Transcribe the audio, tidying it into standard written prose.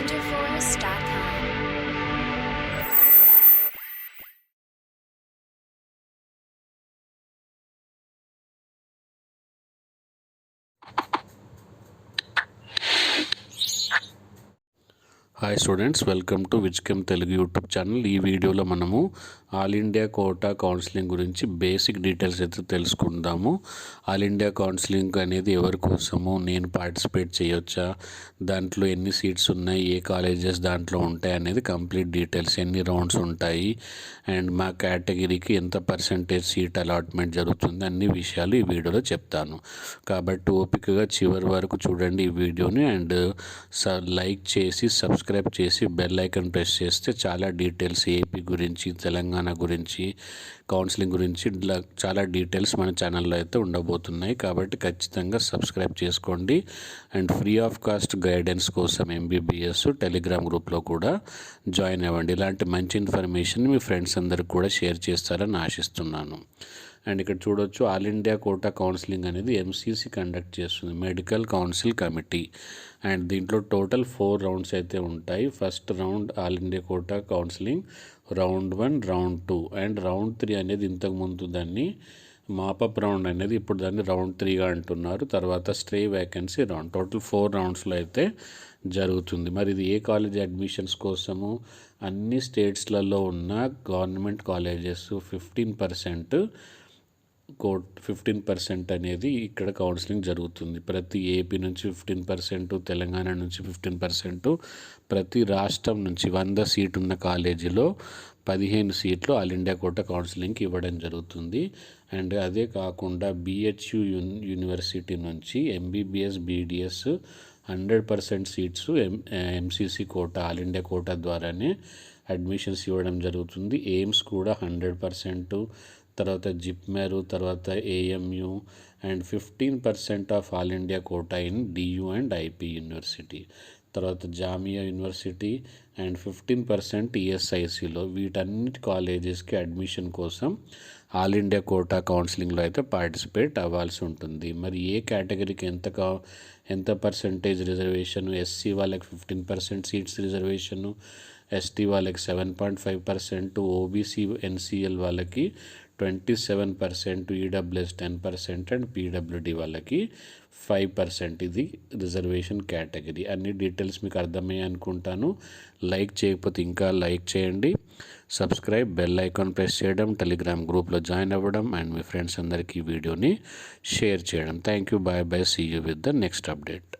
wonderforce.com. Hi students, welcome to విజ్కెమ్ Telugu YouTube channel. ఈ వీడియోలో మనము ఆల్ ఇండియా కోటా కౌన్సిలింగ్ గురించి బేసిక్ డీటెయిల్స్ అయితే తెలుసుకుందాము. ఆల్ ఇండియా కౌన్సిలింగ్ అనేది ఎవరి కోసము, నేను పార్టిసిపేట్ చేయొచ్చా, దాంట్లో ఎన్ని సీట్స్ ఉన్నాయి, ఏ కాలేజెస్ దాంట్లో ఉంటాయి అనేది కంప్లీట్ డీటెయిల్స్, ఎన్ని రౌండ్స్ ఉంటాయి అండ్ మా కేటగిరీకి ఎంత పర్సంటేజ్ సీట్ అలాట్మెంట్ జరుగుతుంది, అన్ని విషయాలు ఈ వీడియోలో చెప్తాను. కాబట్టి ఓపికగా చివరి వరకు చూడండి ఈ వీడియోని అండ్ లైక్ చేసి సబ్స్క్రైబ్ చేసి బెల్ ఐకాన్ ప్రెస్ చేస్తే చాలా డీటెయిల్స్ ఏపీ గురించి, తెలంగాణ గురించి, కౌన్సిలింగ్ గురించి చాలా డీటెయిల్స్ మన ఛానల్లో అయితే ఉండబోతున్నాయి. కాబట్టి ఖచ్చితంగా సబ్స్క్రైబ్ చేసుకోండి and free of cost guidance కోసం ఎంబీబీఎస్ టెలిగ్రామ్ గ్రూప్లో కూడా జాయిన్ అవ్వండి. ఇలాంటి మంచి ఇన్ఫర్మేషన్ మీ ఫ్రెండ్స్ అందరికి కూడా షేర్ చేస్తారని ఆశిస్తున్నాను. అండ్ ఇక్కడ చూడొచ్చు, ఆల్ ఇండియా కోటా కౌన్సిలింగ్ అనేది ఎంసీసీ కండక్ట్ చేస్తుంది, మెడికల్ కౌన్సిల్ కమిటీ. అండ్ దీంట్లో టోటల్ 4 రౌండ్స్ అయితే ఉంటాయి. First round all India quota counselling, round 1, round 2 and round 3 అనేది ఇంతకుముందు దాన్ని మాపప్ రౌండ్ అనేది ఇప్పుడు దాన్ని రౌండ్ 3గా అంటున్నారు. తర్వాత స్ట్రే వేకెన్సీ రౌండ్. టోటల్ 4 రౌండ్స్లో అయితే జరుగుతుంది. మరి ఇది ఏ కాలేజ్ అడ్మిషన్స్ కోసము, అన్ని స్టేట్స్లలో ఉన్న గవర్నమెంట్ కాలేజెస్ 15% అనేది ఇక్కడ కౌన్సిలింగ్ జరుగుతుంది. ప్రతి ఏపీ నుంచి 15%, తెలంగాణ నుంచి 15%, ప్రతి రాష్ట్రం నుంచి 100 సీట్ ఉన్న కాలేజీలో 15 సీట్లు ఆల్ ఇండియా కోటా కౌన్సిలింగ్కి ఇవ్వడం జరుగుతుంది. అండ్ అదే కాకుండా బిహెచ్యు యూనివర్సిటీ నుంచి MBBS, BDS 100% seats MCC quota, all India quota ద్వారానే అడ్మిషన్స్ ఇవ్వడం జరుగుతుంది. ఎయిమ్స్ కూడా 100%, తర్వాత జిప్మెరు, తర్వాత AMU and 15% of all India quota in DU and IP university, తర్వాత జామియా యూనివర్సిటీ అండ్ 15% ఈఎస్ఐసిలో. వీటన్నిటి కాలేజెస్కి అడ్మిషన్ కోసం ఆల్ ఇండియా కోటా కౌన్సిలింగ్లో అయితే పార్టిసిపేట్ అవ్వాల్సి ఉంటుంది. మరి ఏ కేటగిరీకి ఎంత పర్సంటేజ్ రిజర్వేషన్, ఎస్సీ వాళ్ళకి 15% సీట్స్ రిజర్వేషను, ఎస్టీ వాళ్ళకి 7.5%, ఓబీసీ ఎన్సీఎల్ వాళ్ళకి 27%, ఈడబ్ల్యూఎస్ 10% అండ్ పీడబ్ల్యూడి వాళ్ళకి 5%. ఇది రిజర్వేషన్ కేటగిరీ. అన్ని డీటెయిల్స్ మీకు అర్థమయ్యాయి అనుకుంటాను. లైక్ చేయకపోతే ఇంకా లైక్ చేయండి, సబ్స్క్రైబ్, బెల్ ఐకాన్ ప్రెస్ చేయడం, టెలిగ్రామ్ గ్రూప్లో జాయిన్ అవ్వడం అండ్ మీ ఫ్రెండ్స్ అందరికీ ఈ వీడియోని షేర్ చేయడం. Thank you, bye bye, see you with the next update.